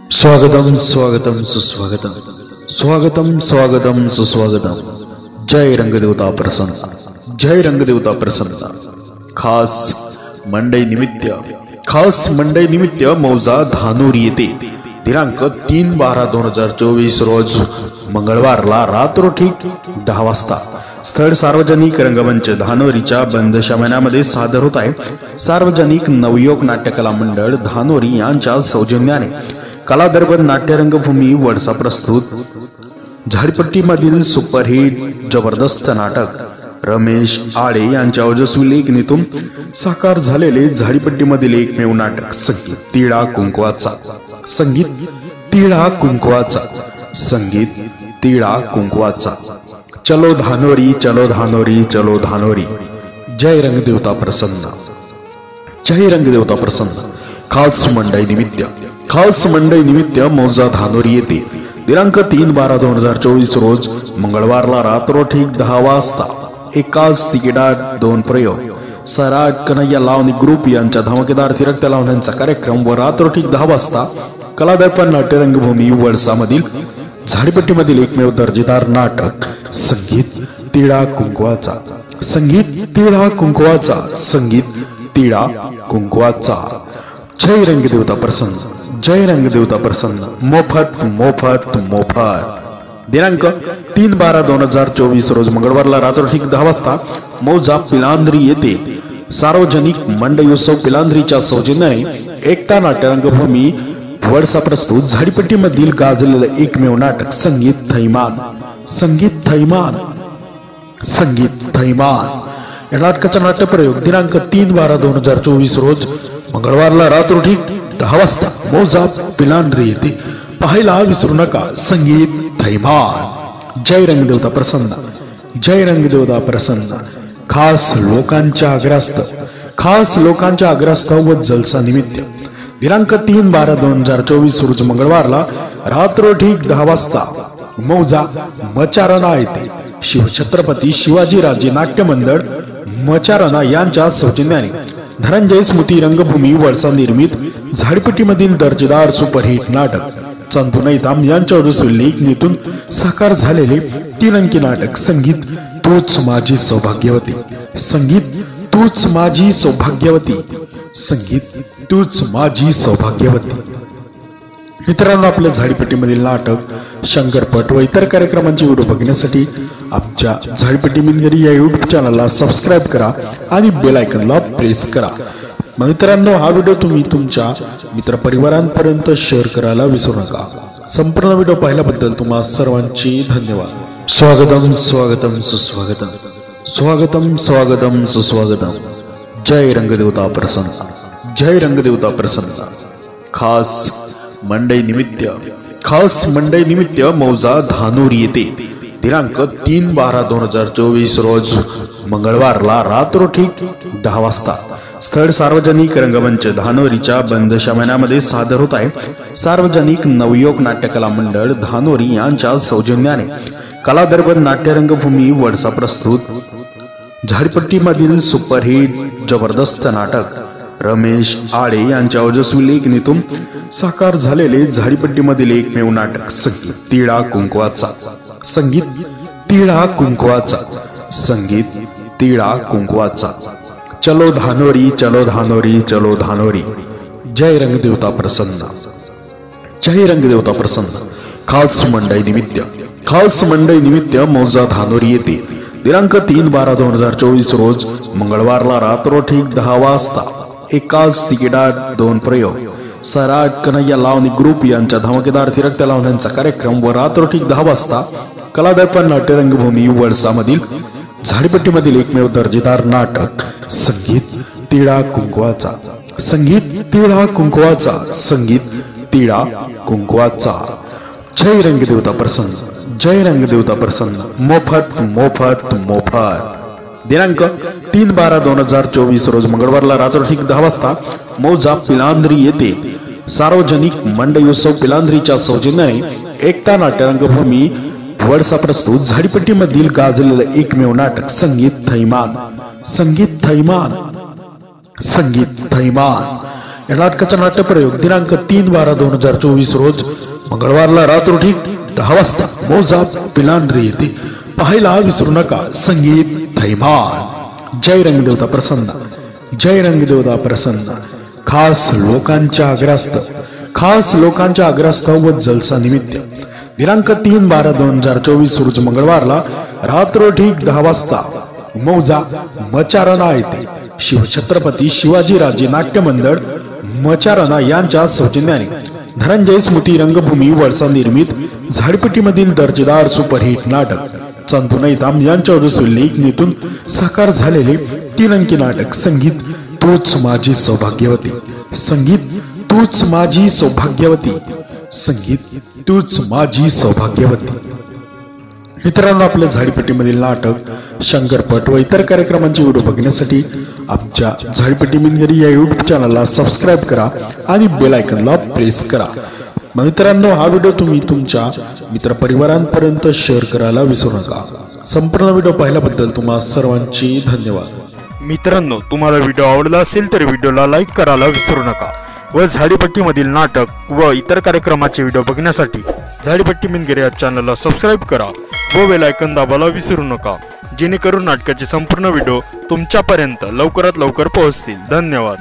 स्वागतम स्वागतम सुस्वागतम स्वागतम स्वागतम सुस्वागतम। जय रंगदेवता प्रसन्न, जय रंगदेवता प्रसन्न। खास मंडई निमित्त मौजा धानोरी येथे दिनांक 3/12/2024 रोज मंगळवारला रात्र ठीक 10 वाजता स्थळ सार्वजनिक रंगमंच धानोरीच्या बंद शमनामध्ये सादर होत आहे। सार्वजनिक नवयोग नाट्यकला मंडळ धानोरी यांच्या सौजन्याने कला दरबार नाट्य रंगभूमी वडसा प्रस्तुत झाडीपट्टीमधील सुपरहिट जबरदस्त नाटक रमेश आळे यांच्या ओजस्वी लेखणीतून साकार झालेले झाडीपट्टीमधील एकमेव नाटक संगीत तिळा कुंकवाचा, संगीत तिळा कुंकवाचा, संगीत तिळा कुंकवाचा। चलो धानोरी चलो धानोरी चलो धानोरी। जय रंगदेवता प्रसन्न, जय रंगदेवता प्रसन्न। खास मंडई निमित्त मौजा धानोरी येथे दिनांक 3/12/2024 रोज मंगळवारला रात्र ठीक 10 वाजता एकाच तिकिटात 2 प्रयोग सराट कन्हैया लावणी ग्रुप यांच्या धमाकेदार थिरकत्या लावण्यांचा कार्यक्रम व रात्र ठीक 10 वाजता कला दर्पण नाट्य रंगभूमी वडसामधील झाडीपट्टीमधील एकमेव दर्जेदार नाटक संगीत तिळा कुंकवाचा, संगीत तिळा कुंकवाचा, संगीत तिळा कुंकवाचा। जय रंगदेवता प्रसन्न, जय रंगदेवता प्रसन्न। मोफत मोफत मोफत। दिनांक 3/12/2024 रोज मंगळवारला रात्र ठीक 10 वाजता मौजा पिलांद्री येथे सार्वजनिक मंडई उत्सव पिलांद्रीच्या सौजन्याने एकता नाट्य रंगभूमी वडसा प्रस्तुत झाडीपट्टीमधील गाजलेलं एकमेव नाटक संगीत थैमान, संगीत थैमान, संगीत थैमान। या नाटकाचा नाट्यप्रयोग दिनांक 3/12/2024 रोज मंगळवारला रात्र ठीक 10 वाजता मौजा पिलांद्री येथे पाहायला विसरू नका। संगीत थैमान। जय रंगदेवता प्रसन्न, जय रंगदेवता प्रसन्न। खास लोकांच्या आग्रस्त व जलसा निमित्त दिनांक 3/12/2024 रोज मंगळवारला रात्र ठीक 10 वाजता मौजा मचारणा येथे शिवछत्रपती शिवाजीराजे नाट्य मंडळ मचारणा यांच्या सौजन्याने धनंजय स्मृती रंगभूमी वडसा निर्मित झाडीपट्टीमधील दर्जेदार सुपरहिट नाटक चंदू नैताम यांच्या ओजस्वी लेखणीतून साकार झालेले 3 अंकी नाटक संगीत तूच माझी सौभाग्यवती, संगीत तूच माझी सौभाग्यवती, संगीत तूच माझी सौभाग्यवती। मित्रांनो, आपल्या झाडीपट्टीमधील नाटक शंकरपट व इतर कार्यक्रमांचे व्हिडिओ बघण्यासाठी आमच्या झाडीपट्टी मिनगरी या युट्यूब चॅनलला सबस्क्राईब करा आणि बेल आयकॉनला प्रेस करा। मित्रांनो, हा व्हिडिओ तुम्ही तुमच्या मित्रपरिवारांपर्यंत शेअर करायला विसरू नका। संपूर्ण व्हिडिओ पाहिल्याबद्दल तुम्हा सर्वांची धन्यवाद। स्वागतम स्वागतम सुस्वागतम, स्वागतम स्वागतम सुस्वागतम। जय रंगदेवता प्रसन्न, जय रंगदेवता प्रसन्न। खास मंडई निमित्त मौजा धानोरी येथे दिनांक 3/12/2024 रोज मंगळवारला रात्र ठीक 10 वाजता स्थळ सार्वजनिक रंगमंच धानोरीच्या बंद शमनामध्ये सादर होत आहे। सार्वजनिक नवयोग नाट्यकला मंडळ धानोरी यांच्या सौजन्याने कला दरबार नाट्य रंगभूमी वडसा प्रस्तुत झाडीपट्टीमधील सुपरहिट जबरदस्त नाटक रमेश आळे यांच्या ओजस्वी लेखणीतून साकार झालेले झाडीपट्टीमधील एकमेव नाटक संगीत तिळा कुंकवाचा, संगीत तिळा कुंकवाचा, संगीत तिळा कुंकवाचा। चलो धानोरी चलो धानोरी चलो धानोरी। जय रंगदेवता प्रसन्न, जय रंगदेवता प्रसन्न। खास मंडई निमित्त मौजा धानोरी येथे दिनांक 3/12/2024 रोज मंगळवारला रात्र ठीक 10 वाजता एकाच तिकिटात 2 प्रयोग सराट कन्हैया लावणी ग्रुप यांच्या धमाकेदार थिरकत्या लावण्यांचा कार्यक्रम व रात्र ठीक 10 वाजता कला दर्पण नाट्य रंगभूमी वडसामधील झाडीपट्टीमधील एकमेव दर्जेदार नाटक संगीत तिळा कुंकवाचा, संगीत तिळा कुंकवाचा, संगीत तिळा कुंकवाचा। जय रंगदेवता प्रसन्न, जय रंगदेवता प्रसन्न। मोफत मोफत मोफत। दिनांक 3/12/2024 रोज मंगळवारला रात्र ठीक 10 वाजता मौजा पिलांद्री येथे सार्वजनिक मंडई उत्सव पिलांद्रीच्या सौजन्याने एकता नाट्य रंगभूमी वडसा प्रस्तुत झाडीपट्टीमधील गाजलेलं एकमेव नाटक संगीत थैमान, संगीत थैमान, संगीत थैमान। या नाटकाचा नाट्यप्रयोग दिनांक 3/12/2024 रोज मंगळवारला रात्र ठीक 10 वाजता मौजा पिलांद्री येथे पाहायला विसरू नका। संगीत थैमान। जय रंगदेवता प्रसन्न, जय रंगदेवता प्रसन्न। खास लोकांच्या आग्रहास्तव व जलसा निमित्त दिनांक 3/12/2024 रोज मंगळवारला रात्र ठीक 10 वाजता मौजा मचारणा येथे शिवछत्रपती शिवाजीराजे नाट्य मंडळ मचारणा यांच्या सौजन्याने धनंजय स्मृती रंगभूमी वळसा निर्मित झाडीपट्टीमधील दर्जेदार सुपरहिट नाटक चंदू नैताम यांच्या लेखणीतून साकार झालेले 3 अंकी नाटक संगीत तूच माझी सौभाग्यवती। संगीत तूच माझी सौभाग्यवती। संगीत तूच माझी सौभाग्यवती। मित्रांनो, आपल्या झाडीपट्टीमधील नाटक, शंकरपट व इतर कार्यक्रमांचे व्हिडिओ बघण्यासाठी आमच्या झाडीपट्टी मिनगरी या युट्यूब चॅनलला सबस्क्राईब करा आणि बेल आयकॉनला प्रेस करा। मित्रांनो, हा व्हिडिओ तुम्ही तुमच्या मित्रपरिवारांपर्यंत शेअर करायला विसरू नका। संपूर्ण व्हिडिओ पाहिल्याबद्दल तुम्हा सर्वांची धन्यवाद। मित्रांनो, तुम्हाला व्हिडिओ आवडला असेल तर व्हिडिओला लाईक करायला विसरू नका व झाडीपट्टीमधील नाटक व इतर कार्यक्रमाचे व्हिडिओ बघण्यासाठी झाडीपट्टी मिनगिरी या चॅनलला सबस्क्राईब करा व बेल आयकॉन दाबायला विसरू नका, जेणेकरून नाटकाचे संपूर्ण व्हिडिओ तुमच्यापर्यंत लवकरात लवकर पोहोचतील। धन्यवाद।